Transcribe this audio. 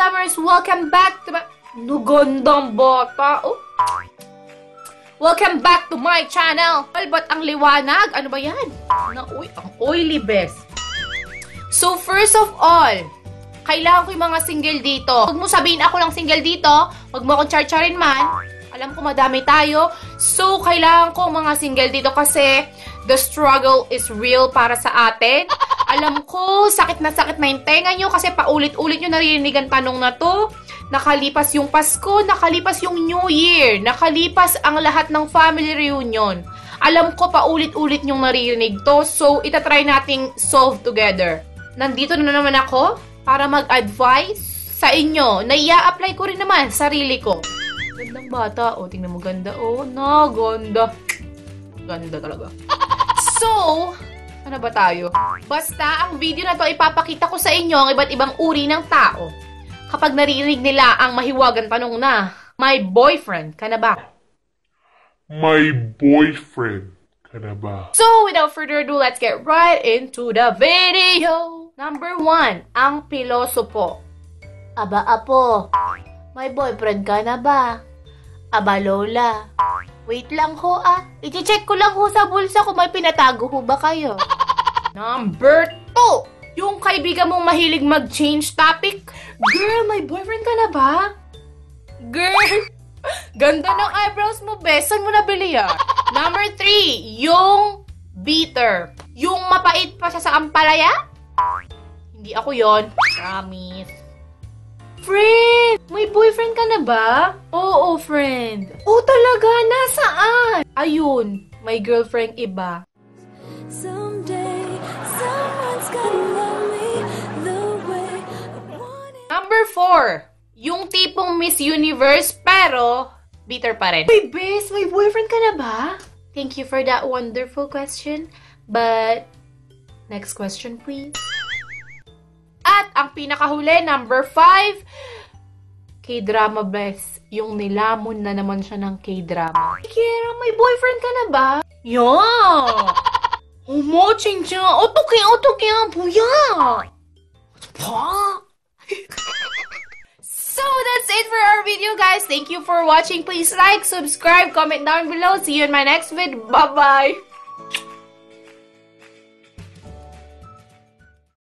lovers! Welcome back to my... Nagandang bata! Oh. Welcome back to my channel! Ba't ang liwanag? Ano ba yan? Uy, ang oily best. So, first of all, kailangan ko yung mga single dito. Huwag mo sabihin ako lang single dito. Huwag mo akong char-charin man. Alam ko madami tayo. So, kailangan ko mga single dito kasi the struggle is real para sa atin. Alam ko, sakit na yung tenga nyo kasi paulit-ulit nyo naririnig ang tanong na to. Nakalipas yung Pasko, nakalipas yung New Year, nakalipas ang lahat ng family reunion. Alam ko, paulit-ulit nyong naririnig to. So, itatry nating solve together. Nandito na naman ako para mag-advise sa inyo. Nai-apply ko rin naman sarili ko. Gandang bata. O, tingnan mo ganda. O, ganda. Ganda talaga. So, ano ba tayo? Basta, ang video na to ipapakita ko sa inyo ang iba't ibang uri ng tao. Kapag naririnig nila ang mahiwagang tanong na, may boyfriend ka na ba? May boyfriend ka na ba? So, without further ado, let's get right into the video. Number 1, ang pilosopo. Aba, apo, may boyfriend ka na ba? Aba, lola, wait lang ho I-check ko lang ho sa bulsa kung may pinatago ho ba kayo. Number 2, yung kaibigan mong mahilig mag-change topic. Girl, may boyfriend ka na ba? Girl, ganda ng eyebrows mo, bes. Saan mo nabili yan? Number 3, yung bitter. Yung mapait pa siya sa ampalaya? Hindi ako yon. Promise. Friend, may boyfriend ka na ba? Oo, friend. Oh, talaga? Nasaan? Ayun, may girlfriend iba. Someday, someone's gonna love me the way I want it. Number 4, yung tipong Miss Universe pero bitter pa rin. Uy, bes, may boyfriend ka na ba? Thank you for that wonderful question. But, next question please. At ang pinakahuli, number 5, K-drama bes. Yung nilamon na naman siya ng K-drama. Kira, may boyfriend ka na ba? Yeah! Umotching siya. Otoki ang puya! So, that's it for our video, guys. Thank you for watching. Please like, subscribe, comment down below. See you in my next video. Bye-bye!